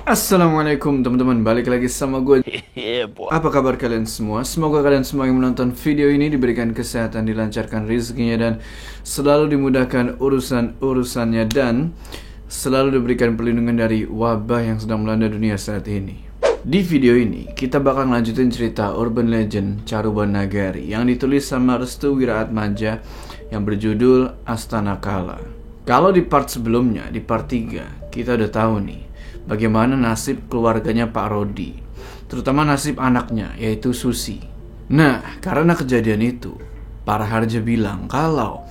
Assalamualaikum teman-teman, balik lagi sama gue. Apa kabar kalian semua? Semoga kalian semua yang menonton video ini diberikan kesehatan, dilancarkan rezekinya, dan selalu dimudahkan urusan-urusannya, dan selalu diberikan perlindungan dari wabah yang sedang melanda dunia saat ini. Di video ini, kita bakal lanjutin cerita urban legend Caruban Nagari yang ditulis sama Restu Wiraatmaja yang berjudul Astana Kala. Kalau di part sebelumnya, di part 3, kita udah tahu nih bagaimana nasib keluarganya Pak Rodi, terutama nasib anaknya, yaitu Susi. Nah, karena kejadian itu, para Harja bilang kalau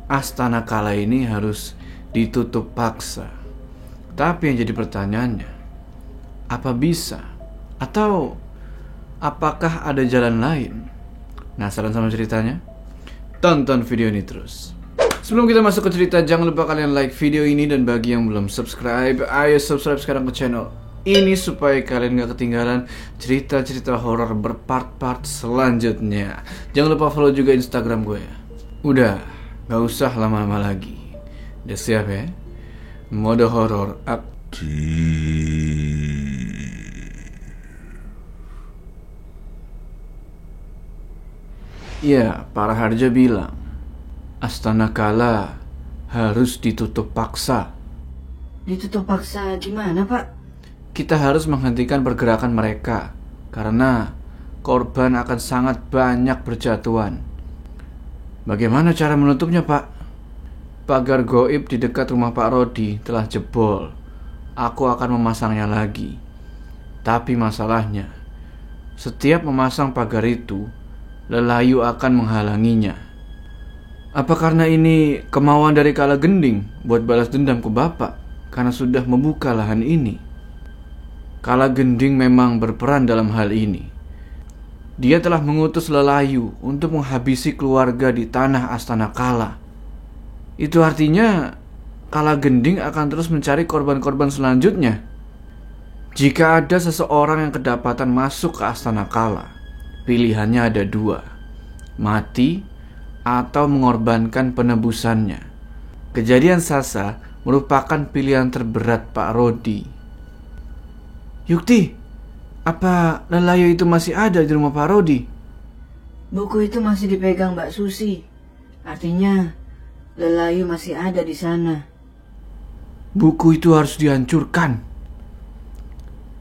Astana Kala ini harus ditutup paksa. Tapi yang jadi pertanyaannya, apa bisa? Atau apakah ada jalan lain? Penasaran sama ceritanya? Tonton video ini terus. Sebelum kita masuk ke cerita, jangan lupa kalian like video ini, dan bagi yang belum subscribe, ayo subscribe sekarang ke channel ini supaya kalian gak ketinggalan cerita-cerita horor berpart-part selanjutnya. Jangan lupa follow juga Instagram gue ya. Udah, gak usah lama-lama lagi. Udah siap ya? Mode horor aktif. Ya, para Harja bilang Astana Kala harus ditutup paksa. Ditutup paksa gimana, Pak? Kita harus menghentikan pergerakan mereka karena korban akan sangat banyak berjatuhan. Bagaimana cara menutupnya, Pak? Pagar goib di dekat rumah Pak Rodi telah jebol. Aku akan memasangnya lagi. Tapi masalahnya, setiap memasang pagar itu, Lelayu akan menghalanginya. Apa karena ini kemauan dari Kala Gending buat balas dendam ke Bapak karena sudah membuka lahan ini? Kala Gending memang berperan dalam hal ini. Dia telah mengutus Lelayu untuk menghabisi keluarga di tanah Astana Kala. Itu artinya Kala Gending akan terus mencari korban-korban selanjutnya. Jika ada seseorang yang kedapatan masuk ke Astana Kala, pilihannya ada dua: mati atau mengorbankan penebusannya. Kejadian Sasa merupakan pilihan terberat Pak Rodi. Yukti, apa Lelayu itu masih ada di rumah Pak Rodi? Buku itu masih dipegang Mbak Susi. Artinya Lelayu masih ada di sana. Buku itu harus dihancurkan.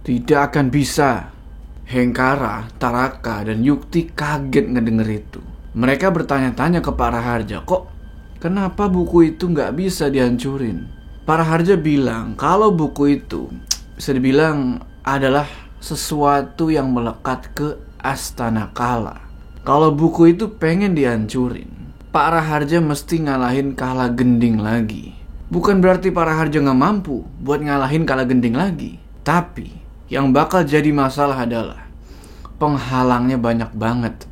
Tidak akan bisa. Hengkara, Taraka, dan Yukti kaget ngedenger itu. Mereka bertanya-tanya ke para Harja, kok kenapa buku itu nggak bisa dihancurin? Para Harja bilang kalau buku itu bisa dibilang adalah sesuatu yang melekat ke Astana Kala. Kalau buku itu pengen dihancurin, para Harja mesti ngalahin Kala Gending lagi. Bukan berarti para Harja nggak mampu buat ngalahin Kala Gending lagi, tapi yang bakal jadi masalah adalah penghalangnya banyak banget.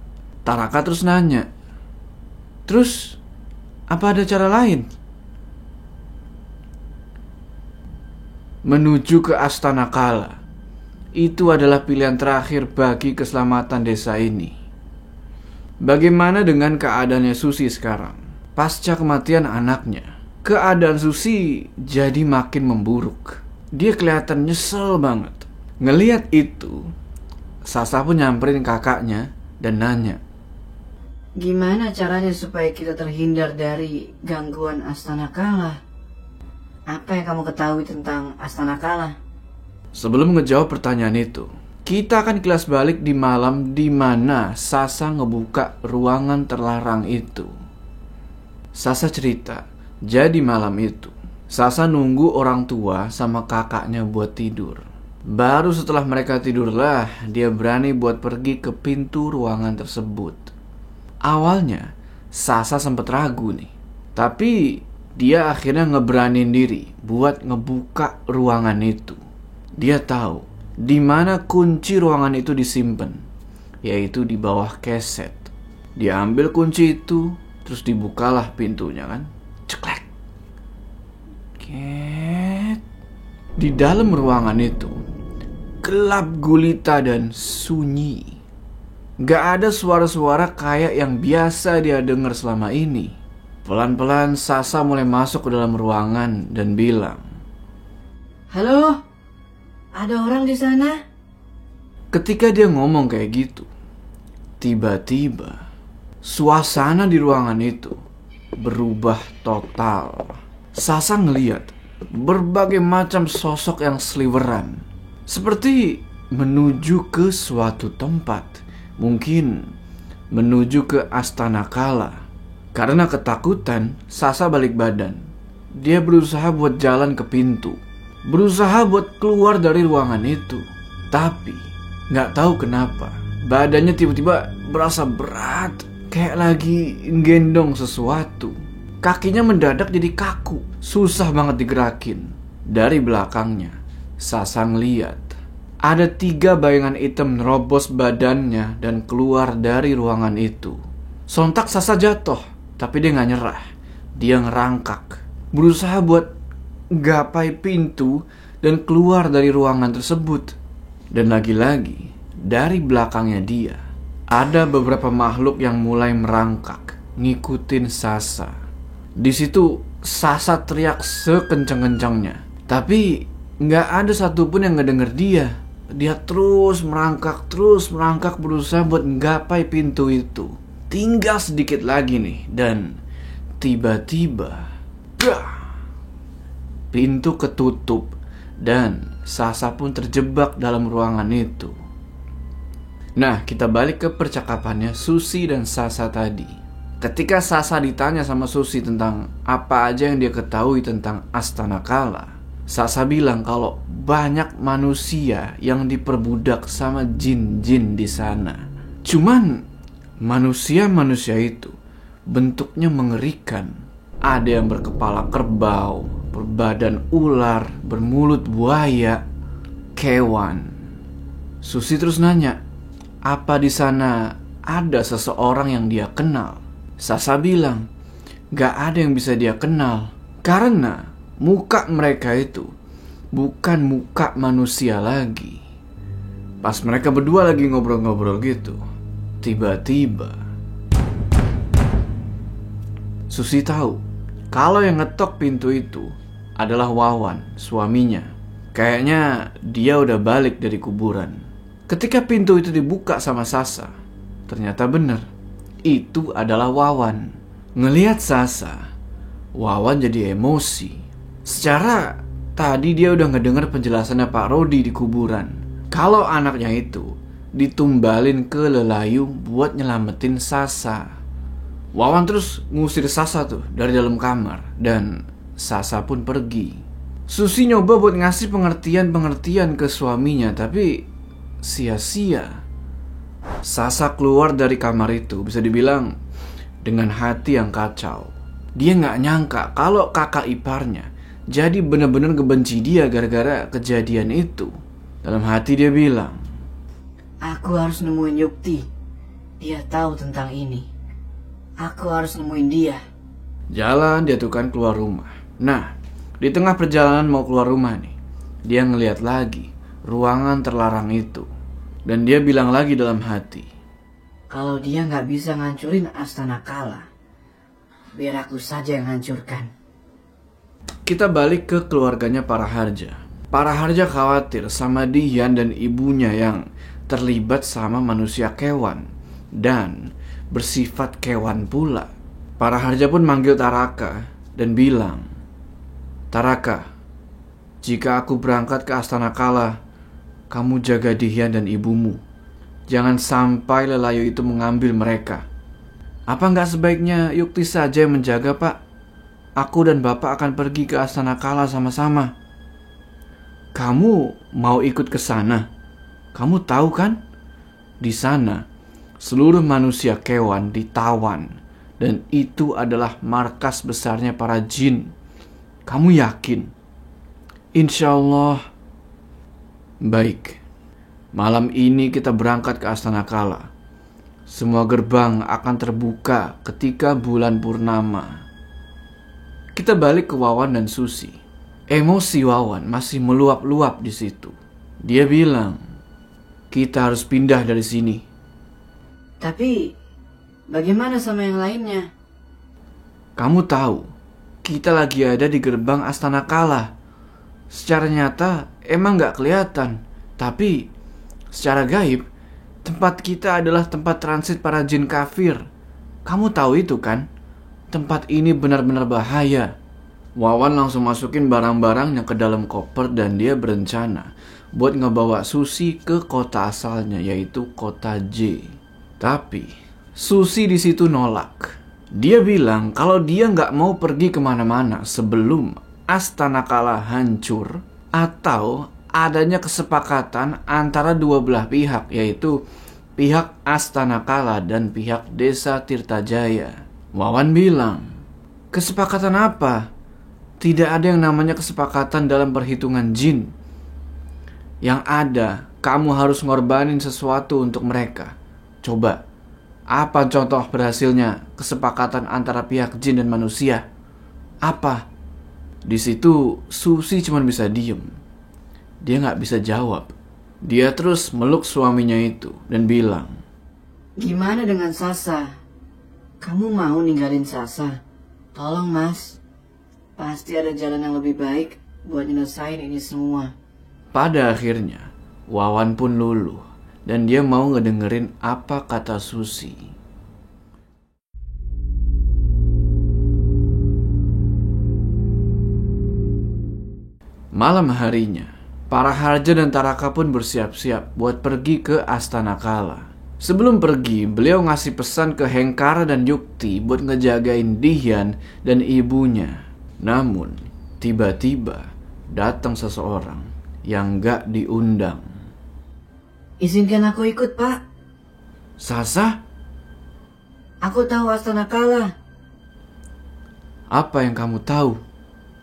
Taraka terus nanya, terus apa ada cara lain? Menuju ke Astana Kala itu adalah pilihan terakhir bagi keselamatan desa ini. Bagaimana dengan keadaannya Susi sekarang? Pasca kematian anaknya, keadaan Susi jadi makin memburuk. Dia kelihatan nyesel banget. Ngelihat itu, Sasa pun nyamperin kakaknya dan nanya, gimana caranya supaya kita terhindar dari gangguan Astana Kala? Apa yang kamu ketahui tentang Astana Kala? Sebelum ngejawab pertanyaan itu, kita akan kilas balik di malam di mana Sasa ngebuka ruangan terlarang itu. Sasa cerita, jadi malam itu Sasa nunggu orang tua sama kakaknya buat tidur. Baru setelah mereka tidurlah dia berani buat pergi ke pintu ruangan tersebut. Awalnya Sasa sempat ragu nih, tapi dia akhirnya ngeberanin diri buat ngebuka ruangan itu. Dia tahu di mana kunci ruangan itu disimpan, yaitu di bawah keset. Dia ambil kunci itu, terus dibukalah pintunya kan. Ceklek. Ket. Di dalam ruangan itu gelap gulita dan sunyi. Gak ada suara-suara kayak yang biasa dia dengar selama ini. Pelan-pelan Sasa mulai masuk ke dalam ruangan dan bilang, Halo? Ada orang di sana? Ketika dia ngomong kayak gitu, tiba-tiba suasana di ruangan itu berubah total. Sasa ngeliat berbagai macam sosok yang seliweran, seperti menuju ke suatu tempat, mungkin menuju ke Astana Kala. Karena ketakutan, Sasa balik badan. Dia berusaha buat jalan ke pintu, berusaha buat keluar dari ruangan itu. Tapi gak tahu kenapa badannya tiba-tiba berasa berat, kayak lagi gendong sesuatu. Kakinya mendadak jadi kaku, susah banget digerakin. Dari belakangnya, Sasa ngeliat ada 3 bayangan hitam nerobos badannya dan keluar dari ruangan itu. Sontak Sasa jatuh, tapi dia gak nyerah. Dia ngerangkak, berusaha buat gapai pintu dan keluar dari ruangan tersebut. Dan lagi-lagi, dari belakangnya dia, ada beberapa makhluk yang mulai merangkak, ngikutin Sasa. Di situ Sasa teriak sekencang-kencangnya, tapi gak ada satupun yang ngedenger dia. Dia terus merangkak berusaha buat nggapai pintu itu. Tinggal sedikit lagi nih, dan tiba-tiba pintu ketutup dan Sasa pun terjebak dalam ruangan itu. Nah, kita balik ke percakapannya Susi dan Sasa tadi. Ketika Sasa ditanya sama Susi tentang apa aja yang dia ketahui tentang Astana Kala, Sasa bilang kalau banyak manusia yang diperbudak sama jin-jin di sana. Cuman manusia-manusia itu bentuknya mengerikan. Ada yang berkepala kerbau, berbadan ular, bermulut buaya, kewan. Susi terus nanya, apa di sana ada seseorang yang dia kenal? Sasa bilang, gak ada yang bisa dia kenal, karena muka mereka itu bukan muka manusia lagi. Pas mereka berdua lagi ngobrol-ngobrol gitu, tiba-tiba Susi tahu kalau yang ngetok pintu itu adalah Wawan, suaminya. Kayaknya dia udah balik dari kuburan. Ketika pintu itu dibuka sama Sasa, ternyata bener, itu adalah Wawan. Ngelihat Sasa, Wawan jadi emosi. Secara tadi dia udah ngedenger penjelasannya Pak Rodi di kuburan, kalau anaknya itu ditumbalin ke Lelayu buat nyelamatin Sasa. Wawan terus ngusir Sasa tuh dari dalam kamar, dan Sasa pun pergi. Susi nyoba buat ngasih pengertian ke suaminya, tapi sia-sia. Sasa keluar dari kamar itu bisa dibilang dengan hati yang kacau. Dia gak nyangka kalau kakak iparnya jadi benar-benar ngebenci dia gara-gara kejadian itu. Dalam hati dia bilang, aku harus nemuin Yukti. Dia tahu tentang ini. Aku harus nemuin dia. Jalan dia tuh kan keluar rumah. Nah, di tengah perjalanan mau keluar rumah nih, dia ngeliat lagi ruangan terlarang itu. Dan dia bilang lagi dalam hati, kalau dia gak bisa ngancurin Astana Kala, biar aku saja yang hancurkan. Kita balik ke keluarganya Para Harja. Para Harja khawatir sama Dian dan ibunya yang terlibat sama manusia kewan dan bersifat kewan pula. Para Harja pun manggil Taraka dan bilang, Taraka, jika aku berangkat ke Astana Kala, kamu jaga Dian dan ibumu. Jangan sampai Lelayu itu mengambil mereka. Apa nggak sebaiknya Yukti saja yang menjaga, Pak? Aku dan Bapak akan pergi ke Astana Kala sama-sama. Kamu mau ikut ke sana? Kamu tahu kan? Di sana seluruh manusia kewan ditawan, dan itu adalah markas besarnya para jin. Kamu yakin? Insya Allah. Baik, malam ini kita berangkat ke Astana Kala. Semua gerbang akan terbuka ketika bulan purnama. Kita balik ke Wawan dan Susi. Emosi Wawan masih meluap-luap di situ. Dia bilang, kita harus pindah dari sini. Tapi bagaimana sama yang lainnya? Kamu tahu, kita lagi ada di gerbang Astana Kala. Secara nyata, emang gak kelihatan. Tapi secara gaib, tempat kita adalah tempat transit para jin kafir. Kamu tahu itu kan? Tempat ini benar-benar bahaya. Wawan langsung masukin barang-barangnya ke dalam koper dan dia berencana buat ngebawa Susi ke kota asalnya, yaitu kota J. Tapi Susi di situ nolak. Dia bilang kalau dia nggak mau pergi kemana-mana sebelum Astana Kala hancur atau adanya kesepakatan antara dua belah pihak, yaitu pihak Astana Kala dan pihak Desa Tirtajaya. Wawan bilang, kesepakatan apa? Tidak ada yang namanya kesepakatan dalam perhitungan jin. Yang ada, kamu harus ngorbanin sesuatu untuk mereka. Coba, apa contoh berhasilnya kesepakatan antara pihak jin dan manusia? Apa? Di situ Susi cuma bisa diem. Dia nggak bisa jawab. Dia terus meluk suaminya itu dan bilang, Gimana dengan Sasa? Kamu mau ninggalin Sasa? Tolong mas, pasti ada jalan yang lebih baik buat nyelesain ini semua. Pada akhirnya, Wawan pun luluh dan dia mau ngedengerin apa kata Susi. Malam harinya, para Harja dan Taraka pun bersiap-siap buat pergi ke Astana Kala. Sebelum pergi, beliau ngasih pesan ke Hengkara dan Yukti buat ngejagain Dihian dan ibunya. Namun, tiba-tiba datang seseorang yang gak diundang. Izinkan aku ikut, Pak. Sasa? Aku tahu Astana Kala. Apa yang kamu tahu?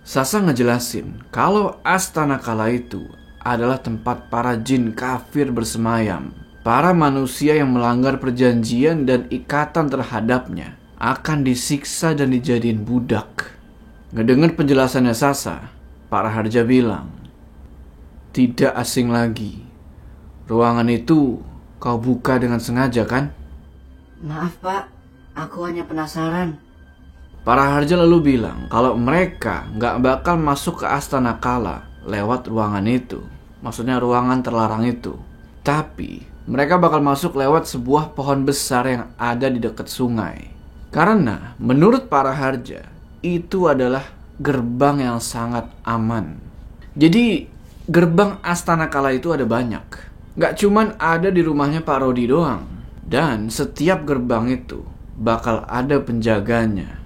Sasa ngejelasin kalau Astana Kala itu adalah tempat para jin kafir bersemayam. Para manusia yang melanggar perjanjian dan ikatan terhadapnya akan disiksa dan dijadiin budak. Ngedengar penjelasannya Sasa, para Harja bilang, tidak asing lagi. Ruangan itu kau buka dengan sengaja kan? Maaf Pak, aku hanya penasaran. Para Harja lalu bilang kalau mereka gak bakal masuk ke Astana Kala lewat ruangan itu. Maksudnya ruangan terlarang itu. Tapi mereka bakal masuk lewat sebuah pohon besar yang ada di dekat sungai. Karena menurut para Harja, itu adalah gerbang yang sangat aman. Jadi gerbang Astana Kala itu ada banyak. Gak cuman ada di rumahnya Pak Rodi doang. Dan setiap gerbang itu bakal ada penjaganya.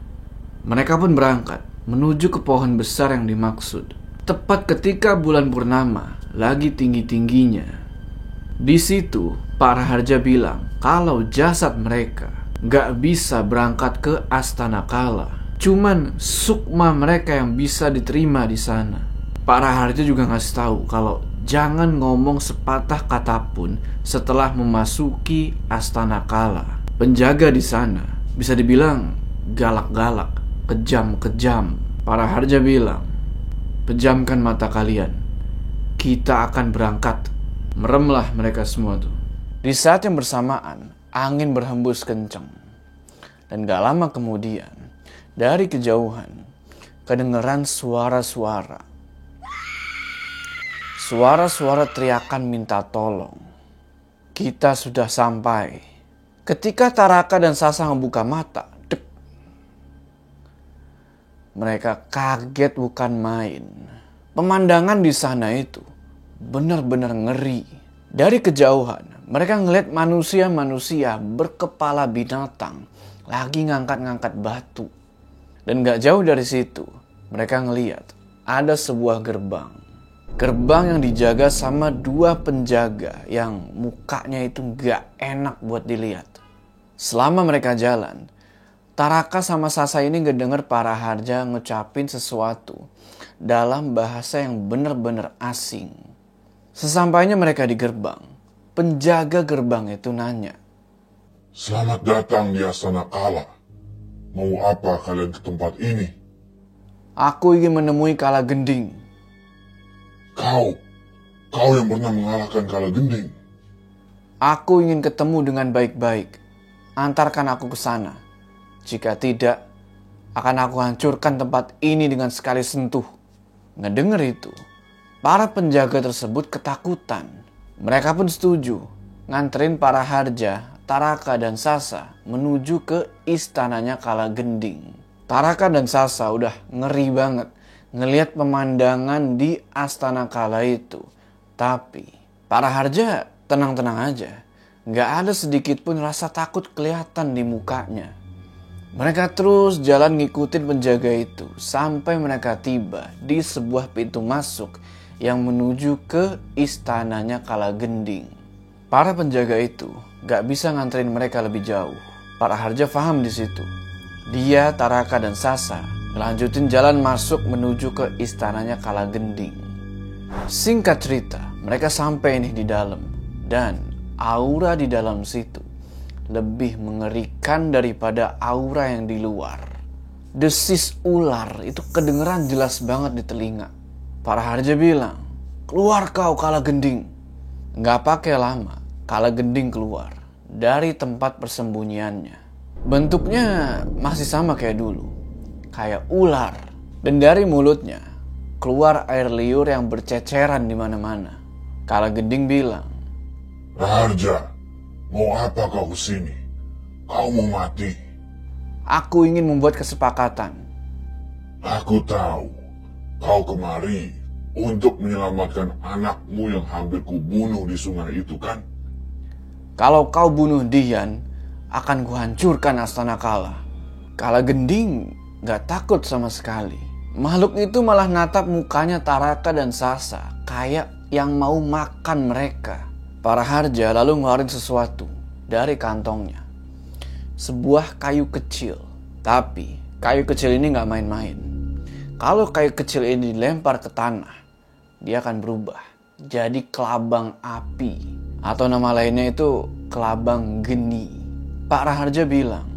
Mereka pun berangkat menuju ke pohon besar yang dimaksud. Tepat ketika bulan purnama lagi tinggi-tingginya. Di situ para Harja bilang kalau jasad mereka gak bisa berangkat ke Astana Kala. Cuman sukma mereka yang bisa diterima di sana. Para Harja juga ngasih tahu kalau jangan ngomong sepatah kata pun setelah memasuki Astana Kala. Penjaga di sana bisa dibilang galak-galak, kejam-kejam. Para Harja bilang, pejamkan mata kalian. Kita akan berangkat. Meremlah mereka semua tuh. Di saat yang bersamaan, angin berhembus kencang. Dan gak lama kemudian, dari kejauhan, kedengeran suara-suara. Suara-suara teriakan minta tolong. Kita sudah sampai. Ketika Taraka dan Sasa membuka mata, dek, mereka kaget bukan main. Pemandangan di sana itu benar-benar ngeri. Dari kejauhan, mereka ngeliat manusia-manusia berkepala binatang lagi ngangkat-ngangkat batu. Dan gak jauh dari situ, mereka ngeliat ada sebuah gerbang. Gerbang yang dijaga sama dua penjaga yang mukanya itu gak enak buat dilihat. Selama mereka jalan, Taraka sama Sasa ini ngedenger para Harja ngucapin sesuatu dalam bahasa yang benar-benar asing. Sesampainya mereka di gerbang, penjaga gerbang itu nanya, Selamat datang di Astana Kala. Mau apa kalian ke tempat ini? Aku ingin menemui Kala Gending. Kau yang pernah mengalahkan Kala Gending. Aku ingin ketemu dengan baik-baik. Antarkan aku ke sana. Jika tidak, akan aku hancurkan tempat ini dengan sekali sentuh. Ngedenger itu, Para penjaga tersebut ketakutan. Mereka pun setuju nganterin para Harja, Taraka dan Sasa menuju ke istananya Kalagending. Taraka dan Sasa udah ngeri banget ngelihat pemandangan di Astana Kala itu. Tapi para Harja tenang-tenang aja. Gak ada sedikit pun rasa takut kelihatan di mukanya. Mereka terus jalan ngikutin penjaga itu sampai mereka tiba di sebuah pintu masuk yang menuju ke istananya Kalagending. Para penjaga itu gak bisa nganterin mereka lebih jauh. Para Harja paham di situ. Dia, Taraka dan Sasa lanjutin jalan masuk menuju ke istananya Kalagending. Singkat cerita, mereka sampai nih di dalam dan aura di dalam situ lebih mengerikan daripada aura yang di luar. Desis ular itu kedengeran jelas banget di telinga. Para Harja bilang, "Keluar kau Kalagending." Gak pakai lama, Kalagending keluar dari tempat persembunyiannya. Bentuknya masih sama kayak dulu, kayak ular. Dan dari mulutnya keluar air liur yang berceceran di mana-mana. Kalagending bilang, Raharja, mau apa kau kesini? Kau mau mati? "Aku ingin membuat kesepakatan." Aku tahu kau kemari untuk menyelamatkan anakmu yang hampir kubunuh di sungai itu kan? "Kalau kau bunuh Dian, akan kuhancurkan Astana Kala." Kalagending gak takut sama sekali. Makhluk itu malah natap mukanya Taraka dan Sasa kayak yang mau makan mereka. Para Harja lalu ngeluarin sesuatu dari kantongnya. Sebuah kayu kecil. Tapi kayu kecil ini gak main-main. Kalau kayu kecil ini dilempar ke tanah, dia akan berubah jadi kelabang api. Atau nama lainnya itu kelabang geni. Pak Raharja bilang,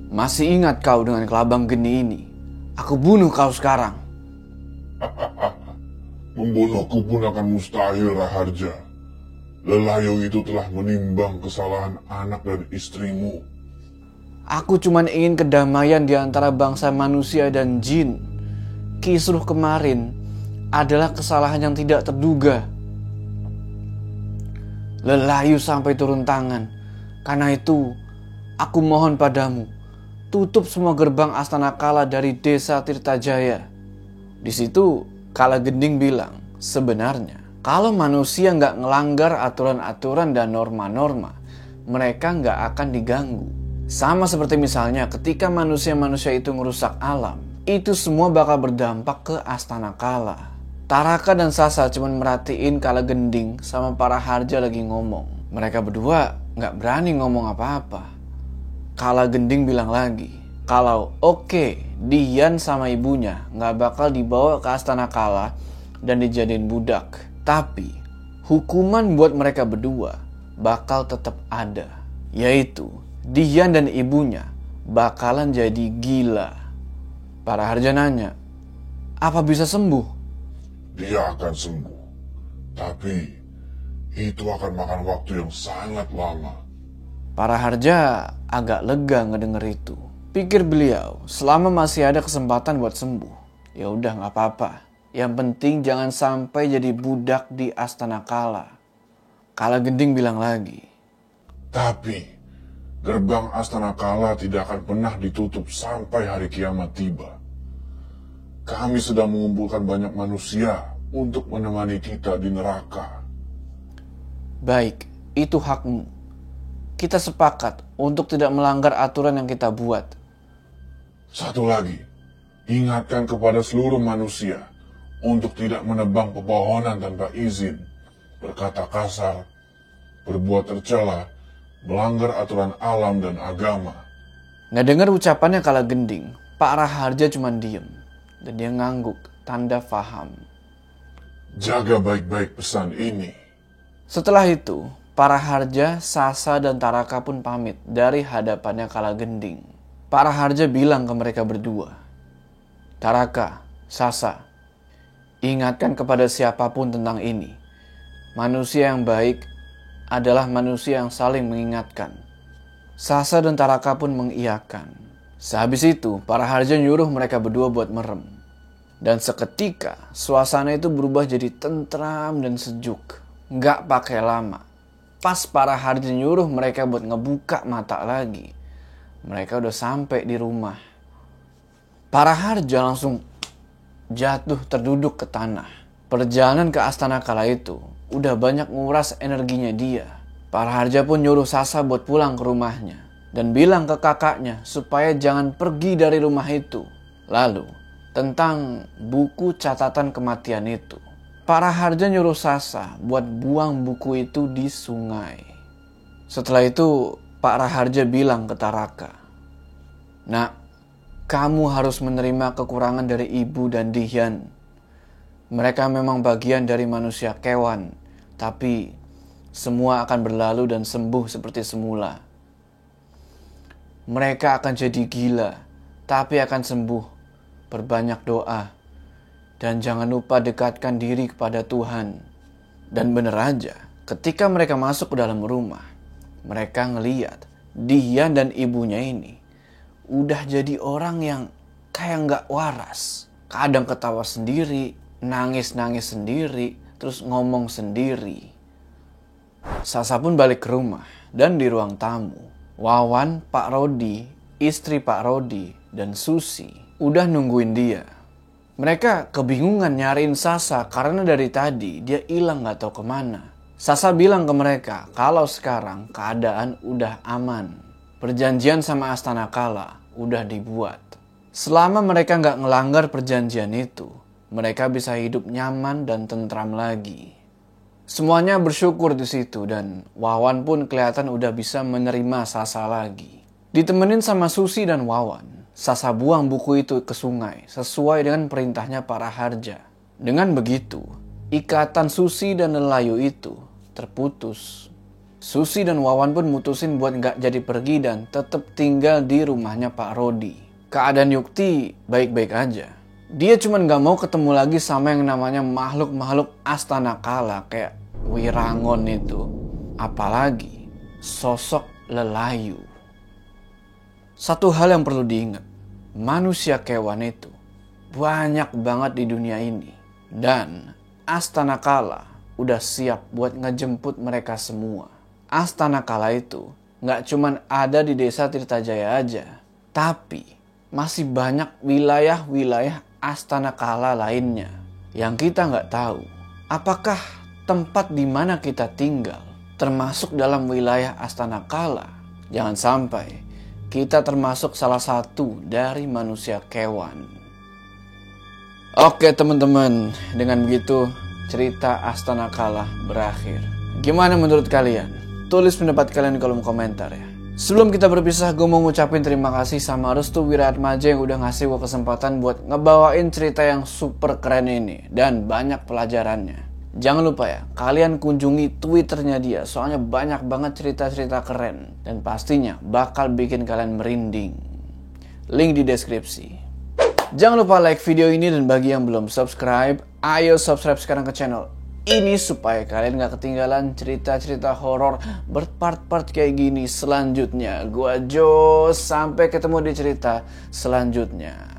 "Masih ingat kau dengan kelabang geni ini? Aku bunuh kau sekarang." Membunuhku pun akan mustahil, Raharja. Lelayu itu telah menimbang kesalahan anak dan istrimu. "Aku cuma ingin kedamaian di antara bangsa manusia dan jin. Kisruh kemarin adalah kesalahan yang tidak terduga. Lelayu sampai turun tangan. Karena itu, aku mohon padamu, tutup semua gerbang Astana Kala dari desa Tirtajaya." Di situ Kalagending bilang, sebenarnya kalau manusia nggak ngelanggar aturan-aturan dan norma-norma, mereka nggak akan diganggu. Sama seperti misalnya ketika manusia-manusia itu ngerusak alam, itu semua bakal berdampak ke Astana Kala. Taraka dan Sasa cuma merhatiin Kalagending sama para Harja lagi ngomong. Mereka berdua nggak berani ngomong apa-apa. Kalagending bilang lagi, kalau oke, Dian sama ibunya nggak bakal dibawa ke Astana Kala dan dijadiin budak. Tapi hukuman buat mereka berdua bakal tetap ada. Yaitu Dian dan ibunya bakalan jadi gila. Para Harja nanya, "Apa bisa sembuh?" Dia akan sembuh. Tapi itu akan makan waktu yang sangat lama. Para Harja agak lega ngedenger itu. Pikir beliau, selama masih ada kesempatan buat sembuh, ya udah nggak apa-apa. Yang penting jangan sampai jadi budak di Astana Kala. Kalagending bilang lagi, Tapi gerbang Astana Kala tidak akan pernah ditutup sampai hari kiamat tiba. Kami sedang mengumpulkan banyak manusia untuk menemani kita di neraka. "Baik, itu hakmu. Kita sepakat untuk tidak melanggar aturan yang kita buat." Satu lagi, ingatkan kepada seluruh manusia untuk tidak menebang pepohonan tanpa izin, berkata kasar, berbuat tercela, melanggar aturan alam dan agama. Nggak dengar ucapannya Kalagending, Pak Raharja cuma diem. Dan dia ngangguk, tanda faham. Jaga baik-baik pesan ini. Setelah itu, para Harja, Sasa, dan Taraka pun pamit dari hadapannya Kalagending. Para Harja bilang ke mereka berdua, "Taraka, Sasa, ingatkan kepada siapapun tentang ini. Manusia yang baik adalah manusia yang saling mengingatkan." Sasa dan Taraka pun mengiyakan. Sehabis itu, para Harja nyuruh mereka berdua buat merem. Dan seketika suasana itu berubah jadi tentram dan sejuk. Nggak pakai lama, pas para Harja nyuruh mereka buat ngebuka mata lagi, mereka udah sampai di rumah. Para Harja langsung jatuh terduduk ke tanah. Perjalanan ke Astana Kala itu udah banyak nguras energinya dia. Para Harja pun nyuruh Sasa buat pulang ke rumahnya dan bilang ke kakaknya supaya jangan pergi dari rumah itu. Lalu tentang buku catatan kematian itu, para Harja nyuruh Sasa buat buang buku itu di sungai. Setelah itu Pak Raharja bilang ke Taraka, "Nak, kamu harus menerima kekurangan dari ibu dan Dihyan. Mereka memang bagian dari manusia kewan, tapi semua akan berlalu dan sembuh seperti semula. Mereka akan jadi gila, tapi akan sembuh. Perbanyak doa, dan jangan lupa dekatkan diri kepada Tuhan." Dan bener aja, ketika mereka masuk ke dalam rumah, mereka ngeliat Dihyan dan ibunya ini udah jadi orang yang kayak nggak waras. Kadang ketawa sendiri, nangis-nangis sendiri, terus ngomong sendiri. Sasa pun balik ke rumah, dan di ruang tamu, Wawan, Pak Rodi, istri Pak Rodi, dan Susi udah nungguin dia. Mereka kebingungan nyariin Sasa karena dari tadi dia hilang gak tahu kemana. Sasa bilang ke mereka kalau sekarang keadaan udah aman. Perjanjian sama Astana Kala udah dibuat. Selama mereka gak ngelanggar perjanjian itu, mereka bisa hidup nyaman dan tentram lagi. Semuanya bersyukur di situ dan Wawan pun kelihatan udah bisa menerima Sasa lagi. Ditemenin sama Susi dan Wawan, Sasa buang buku itu ke sungai sesuai dengan perintahnya para Harja. Dengan begitu, ikatan Susi dan Nelayu itu terputus. Susi dan Wawan pun mutusin buat gak jadi pergi dan tetap tinggal di rumahnya Pak Rodi. Keadaan Yukti baik-baik aja. Dia cuma gak mau ketemu lagi sama yang namanya makhluk-makhluk Astana Kala kayak Wirangon itu. Apalagi sosok Lelayu. Satu hal yang perlu diingat, manusia kewan itu banyak banget di dunia ini. Dan Astana Kala udah siap buat ngejemput mereka semua. Astana Kala itu gak cuman ada di desa Tirtajaya aja, tapi masih banyak wilayah-wilayah Astana Kala lainnya yang kita gak tahu. Apakah tempat di mana kita tinggal termasuk dalam wilayah Astana Kala? Jangan sampai kita termasuk salah satu dari manusia kewan. Oke teman-teman, dengan begitu cerita Astana Kala berakhir. Gimana menurut kalian? Tulis pendapat kalian di kolom komentar ya. Sebelum kita berpisah, gue mau ngucapin terima kasih sama Restu Wiratmaja yang udah ngasih gue kesempatan buat ngebawain cerita yang super keren ini dan banyak pelajarannya. Jangan lupa ya, kalian kunjungi Twitternya dia, soalnya banyak banget cerita-cerita keren dan pastinya bakal bikin kalian merinding. Link di deskripsi. Jangan lupa like video ini dan bagi yang belum subscribe, ayo subscribe sekarang ke channel ini supaya kalian gak ketinggalan cerita-cerita horor berpart-part kayak gini selanjutnya. Gua Jo, sampai ketemu di cerita selanjutnya.